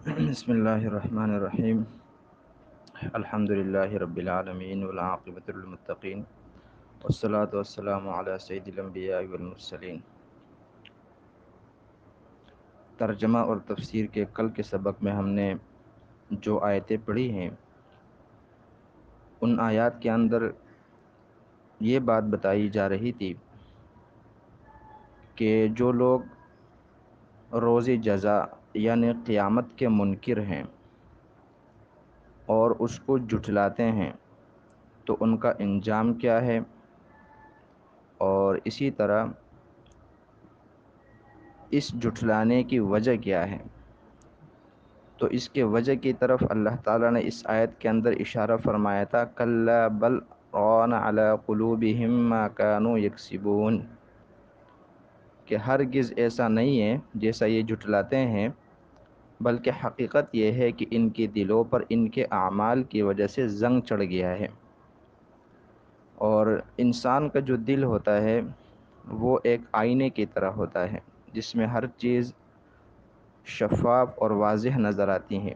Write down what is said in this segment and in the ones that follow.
بسم اللہ الرحمن الرحیم الحمد للہ رب العالمین والعاقبۃ للمتقین والصلاة والسلام علی سید الانبیاء والمرسلین۔ ترجمہ اور تفسیر کے کل کے سبق میں ہم نے جو آیتیں پڑھی ہیں ان آیات کے اندر یہ بات بتائی جا رہی تھی کہ جو لوگ روز جزا یعنی قیامت کے منکر ہیں اور اس کو جھٹلاتے ہیں تو ان کا انجام کیا ہے، اور اسی طرح اس جھٹلانے کی وجہ کیا ہے۔ تو اس کے وجہ کی طرف اللہ تعالیٰ نے اس آیت کے اندر اشارہ فرمایا تھا، کلا بل ران علی قلوبہم ما کانوا یکسبون، کہ ہرگز ایسا نہیں ہے جیسا یہ جھٹلاتے ہیں، بلکہ حقیقت یہ ہے کہ ان کے دلوں پر ان کے اعمال کی وجہ سے زنگ چڑھ گیا ہے۔ اور انسان کا جو دل ہوتا ہے وہ ایک آئینے کی طرح ہوتا ہے جس میں ہر چیز شفاف اور واضح نظر آتی ہیں،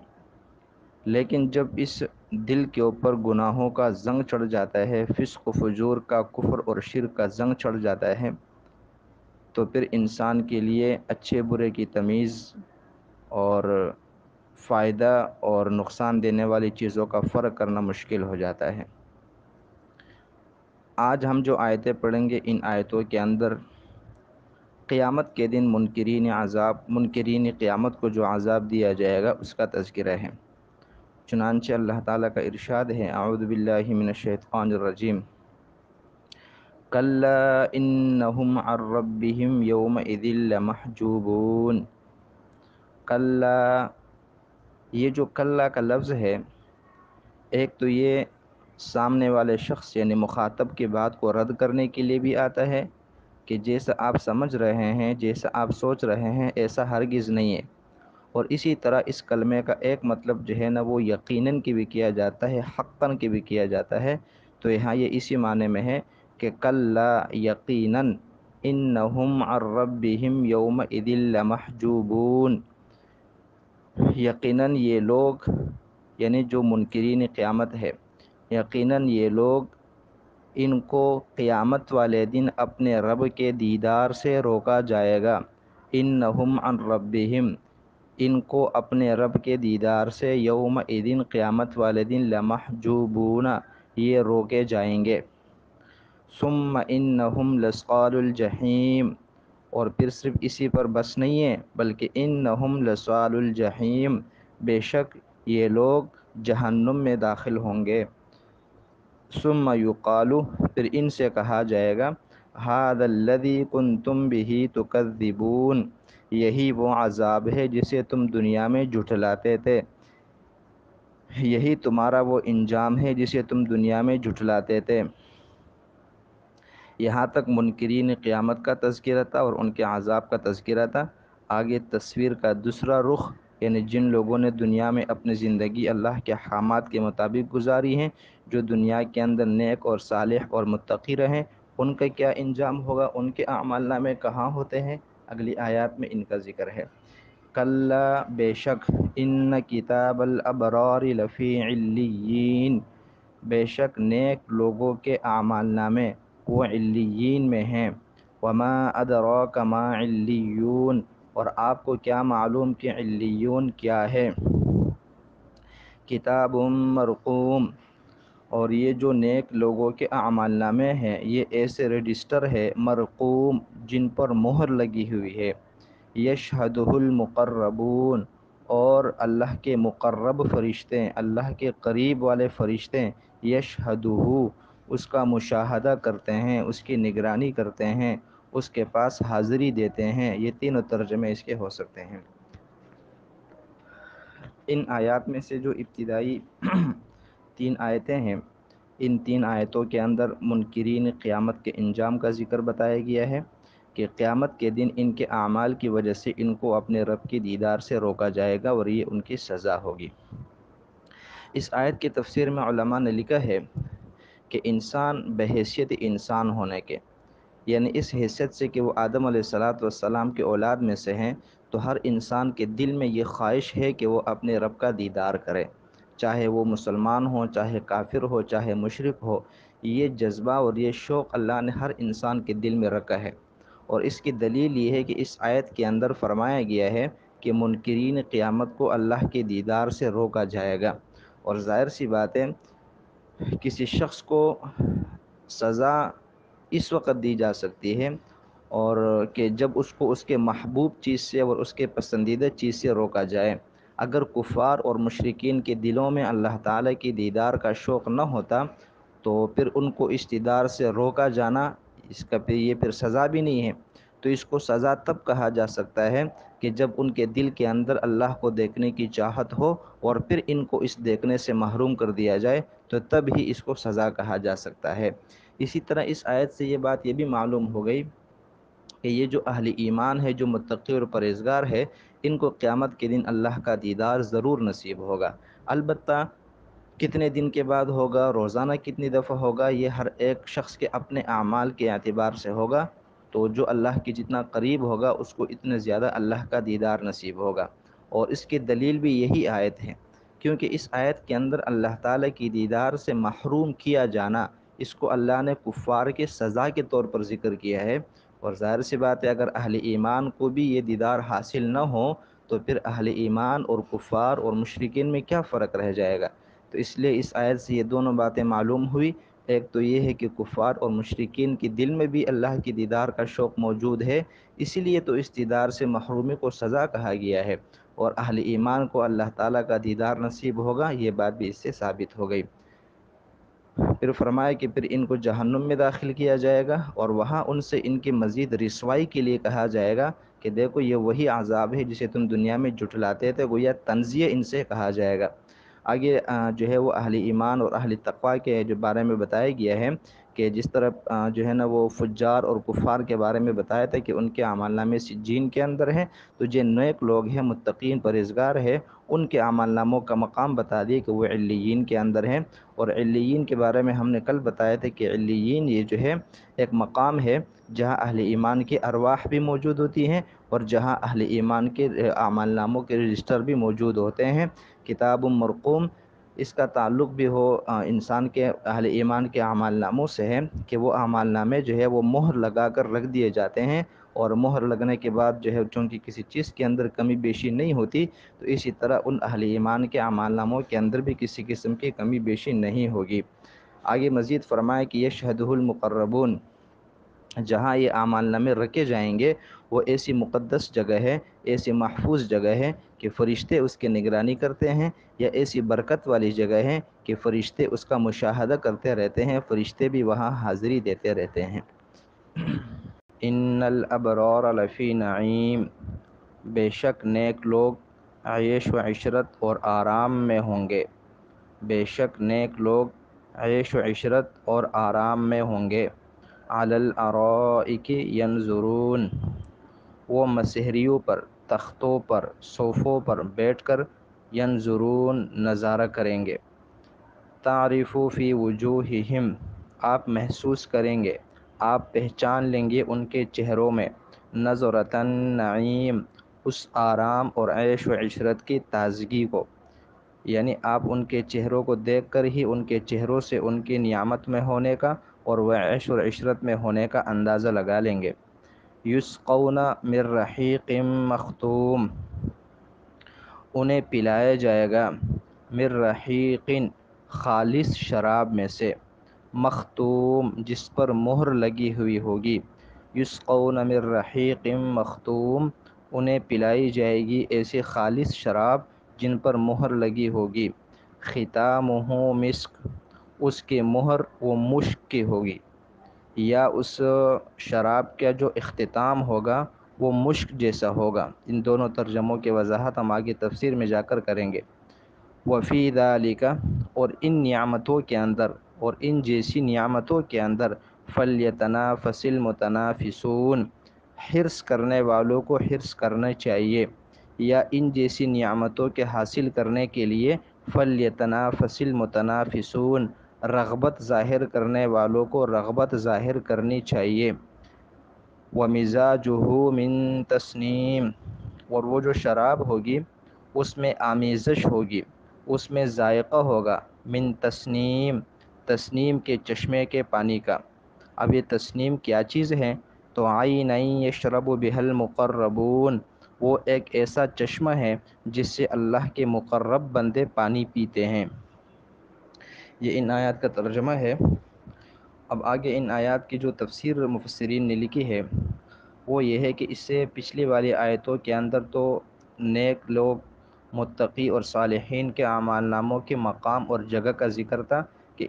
لیکن جب اس دل کے اوپر گناہوں کا زنگ چڑھ جاتا ہے، فسق و فجور کا، کفر اور شرک کا زنگ چڑھ جاتا ہے، تو پھر انسان کے لیے اچھے برے کی تمیز اور فائدہ اور نقصان دینے والی چیزوں کا فرق کرنا مشکل ہو جاتا ہے۔ آج ہم جو آیتیں پڑھیں گے ان آیتوں کے اندر قیامت کے دن منکرین قیامت کو جو عذاب دیا جائے گا اس کا تذکرہ ہے۔ چنانچہ اللہ تعالیٰ کا ارشاد ہے، اعوذ باللہ من الشیطان الرجیم، کلا انہم عن ربہم یومئذ لمحجوبون۔ کلا، یہ جو کلا کا لفظ ہے، ایک تو یہ سامنے والے شخص یعنی مخاطب کی بات کو رد کرنے کے لیے بھی آتا ہے کہ جیسا آپ سمجھ رہے ہیں، جیسا آپ سوچ رہے ہیں ایسا ہرگز نہیں ہے، اور اسی طرح اس کلمے کا ایک مطلب جو ہے نا وہ یقیناً کی بھی کیا جاتا ہے، حقاً کی بھی کیا جاتا ہے۔ تو یہاں یہ اسی معنی میں ہے کہ کلا یقیناً انہم عن ربہم یومئذ لمحجوبون، یقیناً یہ لوگ یعنی جو منکرین قیامت ہے، یقیناً یہ لوگ ان کو قیامت والے دن اپنے رب کے دیدار سے روکا جائے گا۔ انہم عن ربہم، ان کو اپنے رب کے دیدار سے یومئذ قیامت والے دن لمحجوبون، یہ روکے جائیں گے۔ ثم انہم لصال الجحیم، اور پھر صرف اسی پر بس نہیں ہے بلکہ انہم لصال الجحیم، بے شک یہ لوگ جہنم میں داخل ہوں گے۔ ثم یقال، پھر ان سے کہا جائے گا، ھذا الذی کنتم بہ تکذبون، یہی وہ عذاب ہے جسے تم دنیا میں جھٹلاتے تھے، یہی تمہارا وہ انجام ہے جسے تم دنیا میں جھٹلاتے تھے۔ یہاں تک منکرین قیامت کا تذکرہ تھا اور ان کے عذاب کا تذکرہ تھا۔ آگے تصویر کا دوسرا رخ، یعنی جن لوگوں نے دنیا میں اپنی زندگی اللہ کے احکامات کے مطابق گزاری ہیں، جو دنیا کے اندر نیک اور صالح اور متقی رہیں، ان کا کیا انجام ہوگا، ان کے اعمال نامے کہاں ہوتے ہیں، اگلی آیات میں ان کا ذکر ہے۔ کلا، بے شک، ان کتاب الابرار لفی علیین، بے شک نیک لوگوں کے اعمال نامے وہ علیین میں ہیں۔ وما ادراک ما علیون، اور آپ کو کیا معلوم کہ علیون کیا ہے۔ کتاب مرقوم، اور یہ جو نیک لوگوں کے اعمال نامے ہیں یہ ایسے رجسٹر ہے مرقوم جن پر مہر لگی ہوئی ہے۔ یشہدہ المقربون، اور اللہ کے مقرب فرشتے، اللہ کے قریب والے فرشتے، یشہدہ، اس کا مشاہدہ کرتے ہیں، اس کی نگرانی کرتے ہیں، اس کے پاس حاضری دیتے ہیں۔ یہ تینوں ترجمے اس کے ہو سکتے ہیں۔ ان آیات میں سے جو ابتدائی 3 آیتیں ہیں، ان 3 آیتوں کے اندر منکرین قیامت کے انجام کا ذکر بتایا گیا ہے کہ قیامت کے دن ان کے اعمال کی وجہ سے ان کو اپنے رب کی دیدار سے روکا جائے گا اور یہ ان کی سزا ہوگی۔ اس آیت کی تفسیر میں علماء نے لکھا ہے کہ انسان بحیثیت انسان ہونے کے، یعنی اس حیثیت سے کہ وہ آدم علیہ السلام کی اولاد میں سے ہیں، تو ہر انسان کے دل میں یہ خواہش ہے کہ وہ اپنے رب کا دیدار کرے، چاہے وہ مسلمان ہو، چاہے کافر ہو، چاہے مشرک ہو۔ یہ جذبہ اور یہ شوق اللہ نے ہر انسان کے دل میں رکھا ہے، اور اس کی دلیل یہ ہے کہ اس آیت کے اندر فرمایا گیا ہے کہ منکرین قیامت کو اللہ کے دیدار سے روکا جائے گا۔ اور ظاہر سی بات ہے، کسی شخص کو سزا اس وقت دی جا سکتی ہے اور کہ جب اس کو اس کے محبوب چیز سے اور اس کے پسندیدہ چیز سے روکا جائے۔ اگر کفار اور مشرکین کے دلوں میں اللہ تعالیٰ کی دیدار کا شوق نہ ہوتا تو پھر ان کو اس دیدار سے روکا جانا، اس کا پھر یہ پھر سزا بھی نہیں ہے۔ تو اس کو سزا تب کہا جا سکتا ہے کہ جب ان کے دل کے اندر اللہ کو دیکھنے کی چاہت ہو اور پھر ان کو اس دیکھنے سے محروم کر دیا جائے، تو تب ہی اس کو سزا کہا جا سکتا ہے۔ اسی طرح اس آیت سے یہ بات یہ بھی معلوم ہو گئی کہ یہ جو اہل ایمان ہے، جو متقی اور پرہیزگار ہے، ان کو قیامت کے دن اللہ کا دیدار ضرور نصیب ہوگا۔ البتہ کتنے دن کے بعد ہوگا، روزانہ کتنی دفعہ ہوگا، یہ ہر ایک شخص کے اپنے اعمال کے اعتبار سے ہوگا۔ تو جو اللہ کے جتنا قریب ہوگا اس کو اتنا زیادہ اللہ کا دیدار نصیب ہوگا، اور اس کی دلیل بھی یہی آیت ہے، کیونکہ اس آیت کے اندر اللہ تعالیٰ کی دیدار سے محروم کیا جانا، اس کو اللہ نے کفار کے سزا کے طور پر ذکر کیا ہے۔ اور ظاہر سی بات ہے، اگر اہل ایمان کو بھی یہ دیدار حاصل نہ ہو تو پھر اہل ایمان اور کفار اور مشرکین میں کیا فرق رہ جائے گا؟ تو اس لیے اس آیت سے یہ دونوں باتیں معلوم ہوئی۔ ایک تو یہ ہے کہ کفار اور مشرکین کے دل میں بھی اللہ کی دیدار کا شوق موجود ہے، اسی لیے تو اس دیدار سے محرومی کو سزا کہا گیا ہے، اور اہل ایمان کو اللہ تعالیٰ کا دیدار نصیب ہوگا، یہ بات بھی اس سے ثابت ہو گئی۔ پھر فرمایا کہ پھر ان کو جہنم میں داخل کیا جائے گا، اور وہاں ان سے ان کی مزید رسوائی کے لیے کہا جائے گا کہ دیکھو یہ وہی عذاب ہے جسے تم دنیا میں جھٹلاتے تھے، گویا طنزیہ ان سے کہا جائے گا۔ آگے جو ہے وہ اہل ایمان اور اہل تقوی کے جو بارے میں بتایا گیا ہے کہ جس طرح جو ہے نا وہ فجار اور کفار کے بارے میں بتایا تھا کہ ان کے اعمال نامے سجین کے اندر ہیں، تو جو نیک لوگ ہیں، متقین پرہیزگار ہیں، ان کے اعمال ناموں کا مقام بتا دیے کہ وہ علیین کے اندر ہیں۔ اور علیین کے بارے میں ہم نے کل بتایا تھا کہ علیین یہ جو ہے ایک مقام ہے جہاں اہل ایمان کے ارواح بھی موجود ہوتی ہیں، اور جہاں اہل ایمان کے اعمال ناموں کے رجسٹر بھی موجود ہوتے ہیں۔ کتاب مرقوم، اس کا تعلق بھی ہو انسان کے اہل ایمان کے اعمال ناموں سے ہے کہ وہ اعمال نامے جو ہے وہ مہر لگا کر رکھ دیے جاتے ہیں، اور مہر لگنے کے بعد جو ہے چونکہ کسی چیز کے اندر کمی بیشی نہیں ہوتی، تو اسی طرح ان اہل ایمان کے اعمال ناموں کے اندر بھی کسی قسم کی کمی بیشی نہیں ہوگی۔ آگے مزید فرمایا کہ یشہدہ المقربون، جہاں یہ اعمال نامے رکھے جائیں گے وہ ایسی مقدس جگہ ہے، ایسی محفوظ جگہ ہے کہ فرشتے اس کی نگرانی کرتے ہیں، یا ایسی برکت والی جگہ ہے کہ فرشتے اس کا مشاہدہ کرتے رہتے ہیں، فرشتے بھی وہاں حاضری دیتے رہتے ہیں۔ ان الابرار لفی نعیم، بے شک نیک لوگ عیش و عشرت اور آرام میں ہوں گے، بے شک نیک لوگ عیش و عشرت اور آرام میں ہوں گے۔ علی الارائک ینظرون، وہ مسہریوں پر، تختوں پر، صوفوں پر بیٹھ کر ینظرون، نظارہ کریں گے۔ تعرف فی وجوہہم، آپ محسوس کریں گے، آپ پہچان لیں گے ان کے چہروں میں، نظرۃ النعیم، اس آرام اور عیش و عشرت کی تازگی کو، یعنی آپ ان کے چہروں کو دیکھ کر ہی ان کے چہروں سے ان کی نعمت میں ہونے کا اور وہ عیش و عشرت میں ہونے کا اندازہ لگا لیں گے۔ یسقون من رحیق مختوم، انہیں پلایا جائے گا من رحیق، خالص شراب میں سے، مختوم، جس پر مہر لگی ہوئی ہوگی۔ یسقون من رحیق مختوم، انہیں پلائی جائے گی ایسی خالص شراب جن پر مہر لگی ہوگی۔ ختامہ مسک، اس کی مہر وہ مشک کی ہوگی، یا اس شراب کا جو اختتام ہوگا وہ مشک جیسا ہوگا۔ ان دونوں ترجموں کی وضاحت ہم آگے تفسیر میں جا کر کریں گے۔ وفی ذالک، اور ان نعمتوں کے اندر، اور ان جیسی نعمتوں کے اندر، فلیتنافس المتنافسون، حرص کرنے والوں کو حرص کرنا چاہیے، یا ان جیسی نعمتوں کے حاصل کرنے کے لیے فلیتنافس المتنافسون، رغبت ظاہر کرنے والوں کو رغبت ظاہر کرنی چاہیے۔ ومزاجہ من تسنیم، اور وہ جو شراب ہوگی اس میں آمیزش ہوگی، اس میں ذائقہ ہوگا من تسنیم، تسنیم کے چشمے کے پانی کا۔ اب یہ تسنیم کیا چیز ہے؟ تو عین یشرب بها المقربون، وہ ایک ایسا چشمہ ہے جس سے اللہ کے مقرب بندے پانی پیتے ہیں۔ یہ ان آیات کا ترجمہ ہے۔ اب آگے ان آیات کی جو تفسیر مفسرین نے لکھی ہے وہ یہ ہے کہ اس سے پچھلی والی آیتوں کے اندر تو نیک لوگ، متقی اور صالحین کے اعمال ناموں کے مقام اور جگہ کا ذکر تھا کہ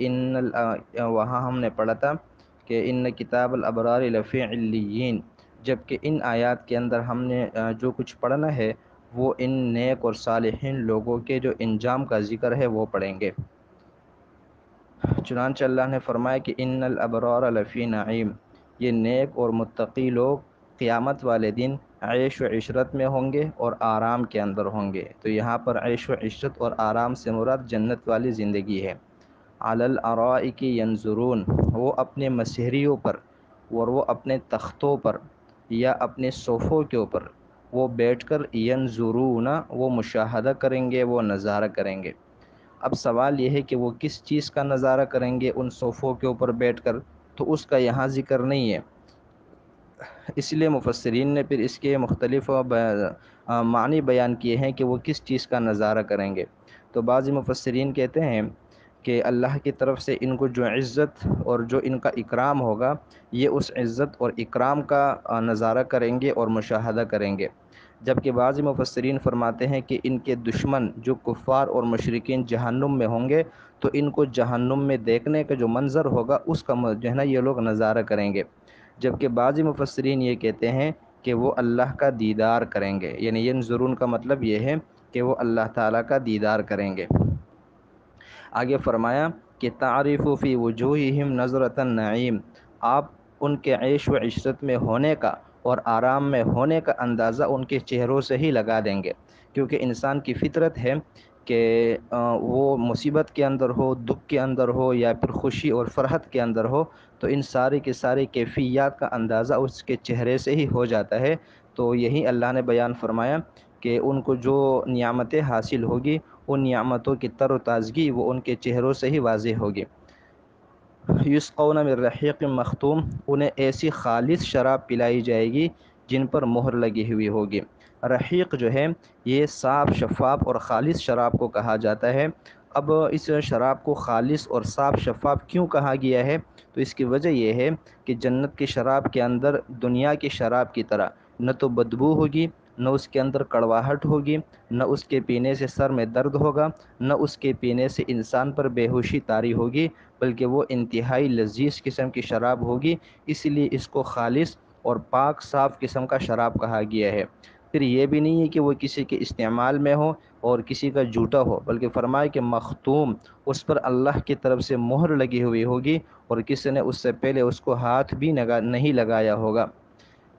وہاں ہم نے پڑھا تھا کہ ان کتاب الابرار لفی علیین، جبکہ ان آیات کے اندر ہم نے جو کچھ پڑھنا ہے وہ ان نیک اور صالحین لوگوں کے جو انجام کا ذکر ہے وہ پڑھیں گے۔ چنانچہ اللہ نے فرمایا کہ ان الابرار لفی نعیم، یہ نیک اور متقی لوگ قیامت والے دن عیش و عشرت میں ہوں گے اور آرام کے اندر ہوں گے۔ تو یہاں پر عیش و عشرت اور آرام سے مراد جنت والی زندگی ہے۔ علی الارائک ینظرون، وہ اپنے مسہریوں پر اور وہ اپنے تختوں پر یا اپنے صوفوں کے اوپر وہ بیٹھ کر ینظرون، وہ مشاہدہ کریں گے، وہ نظارہ کریں گے۔ اب سوال یہ ہے کہ وہ کس چیز کا نظارہ کریں گے ان صوفوں کے اوپر بیٹھ کر؟ تو اس کا یہاں ذکر نہیں ہے، اس لیے مفسرین نے پھر اس کے مختلف معنی بیان کیے ہیں کہ وہ کس چیز کا نظارہ کریں گے۔ تو بعض مفسرین کہتے ہیں کہ اللہ کی طرف سے ان کو جو عزت اور جو ان کا اکرام ہوگا، یہ اس عزت اور اکرام کا نظارہ کریں گے اور مشاہدہ کریں گے، جبکہ بعض مفسرین فرماتے ہیں کہ ان کے دشمن جو کفار اور مشرکین جہنم میں ہوں گے تو ان کو جہنم میں دیکھنے کا جو منظر ہوگا اس کا جو ہے نا یہ لوگ نظارہ کریں گے، جبکہ بعض مفسرین یہ کہتے ہیں کہ وہ اللہ کا دیدار کریں گے، یعنی ینظرون کا مطلب یہ ہے کہ وہ اللہ تعالیٰ کا دیدار کریں گے۔ آگے فرمایا کہ تعریف فی وجوہہم نظرۃ النعیم، آپ ان کے عیش و عشرت میں ہونے کا اور آرام میں ہونے کا اندازہ ان کے چہروں سے ہی لگا دیں گے، کیونکہ انسان کی فطرت ہے کہ وہ مصیبت کے اندر ہو، دکھ کے اندر ہو یا پھر خوشی اور فرحت کے اندر ہو، تو ان ساری کے ساری کیفیات کا اندازہ اس کے چہرے سے ہی ہو جاتا ہے۔ تو یہی اللہ نے بیان فرمایا کہ ان کو جو نعمتیں حاصل ہوگی ان نعمتوں کی تر و تازگی وہ ان کے چہروں سے ہی واضح ہوگی۔ یسقون من رحیق مختوم، انہیں ایسی خالص شراب پلائی جائے گی جن پر مہر لگی ہوئی ہوگی۔ رحیق جو ہے یہ صاف شفاف اور خالص شراب کو کہا جاتا ہے۔ اب اس شراب کو خالص اور صاف شفاف کیوں کہا گیا ہے؟ تو اس کی وجہ یہ ہے کہ جنت کی شراب کے اندر دنیا کی شراب کی طرح نہ تو بدبو ہوگی، نہ اس کے اندر کڑواہٹ ہوگی، نہ اس کے پینے سے سر میں درد ہوگا، نہ اس کے پینے سے انسان پر بے ہوشی طاری ہوگی، بلکہ وہ انتہائی لذیذ قسم کی شراب ہوگی، اس لیے اس کو خالص اور پاک صاف قسم کا شراب کہا گیا ہے۔ پھر یہ بھی نہیں ہے کہ وہ کسی کے استعمال میں ہو اور کسی کا جھوٹا ہو، بلکہ فرمائے کہ مختوم، اس پر اللہ کی طرف سے مہر لگی ہوئی ہوگی اور کسی نے اس سے پہلے اس کو ہاتھ بھی نہیں لگایا ہوگا۔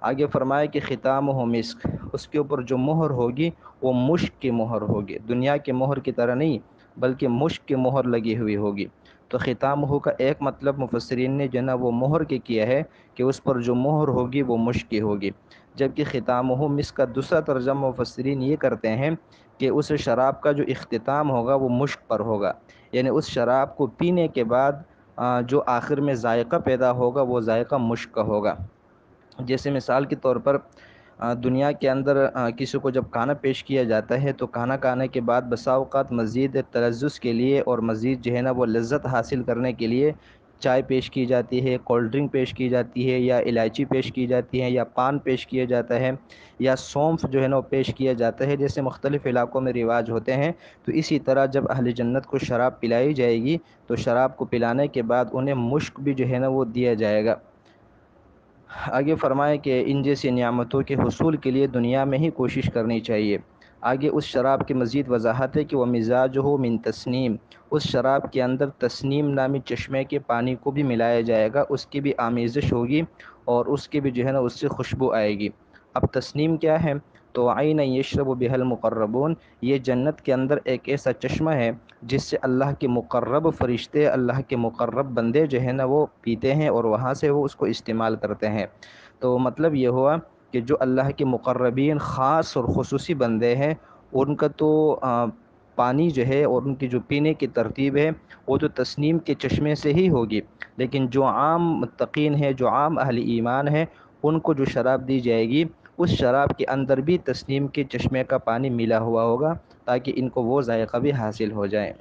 آگے فرمایا کہ ختامہ مسک، اس کے اوپر جو مہر ہوگی وہ مشک کی مہر ہوگی، دنیا کے مہر کی طرح نہیں بلکہ مشک کی مہر لگی ہوئی ہوگی۔ تو ختامہ کا ایک مطلب مفسرین نے جو نا وہ مہر کے کیا ہے کہ اس پر جو مہر ہوگی وہ مشک کی ہوگی، جبکہ ختامہ مسک کا دوسرا ترجمہ مفسرین یہ کرتے ہیں کہ اس شراب کا جو اختتام ہوگا وہ مشک پر ہوگا، یعنی اس شراب کو پینے کے بعد جو آخر میں ذائقہ پیدا ہوگا وہ ذائقہ مشک کا ہوگا۔ جیسے مثال کے طور پر دنیا کے اندر کسی کو جب کھانا پیش کیا جاتا ہے تو کھانا کھانے کے بعد بسا اوقات مزید تلذذ کے لیے اور مزید جو ہے نا وہ لذت حاصل کرنے کے لیے چائے پیش کی جاتی ہے، کولڈ ڈرنک پیش کی جاتی ہے، یا الائچی پیش کی جاتی ہے، یا پان پیش کیا جاتا ہے، یا سونف جو ہے نا وہ پیش کیا جاتا ہے، جیسے مختلف علاقوں میں رواج ہوتے ہیں۔ تو اسی طرح جب اہل جنت کو شراب پلائی جائے گی تو شراب کو پلانے کے بعد انہیں مشک بھی جو ہے نا وہ دیا جائے گا۔ آگے فرمائے کہ ان جیسی نعمتوں کے حصول کے لیے دنیا میں ہی کوشش کرنی چاہیے۔ آگے اس شراب کی مزید وضاحت ہے کہ وہ مزاجہ من تسنیم، اس شراب کے اندر تسنیم نامی چشمے کے پانی کو بھی ملایا جائے گا، اس کی بھی آمیزش ہوگی اور اس کی بھی جو ہے نا اس سے خوشبو آئے گی۔ اب تسنیم کیا ہے؟ تو عین یشرب بها المقربون، یہ جنت کے اندر ایک ایسا چشمہ ہے جس سے اللہ کے مقرب فرشتے، اللہ کے مقرب بندے جو ہے نا وہ پیتے ہیں اور وہاں سے وہ اس کو استعمال کرتے ہیں۔ تو مطلب یہ ہوا کہ جو اللہ کے مقربین خاص اور خصوصی بندے ہیں ان کا تو پانی جو ہے اور ان کی جو پینے کی ترتیب ہے وہ تو تسنیم کے چشمے سے ہی ہوگی، لیکن جو عام متقین ہیں، جو عام اہل ایمان ہیں، ان کو جو شراب دی جائے گی اس شراب کے اندر بھی تسنیم کے چشمے کا پانی ملا ہوا ہوگا، تاکہ ان کو وہ ذائقہ بھی حاصل ہو جائے۔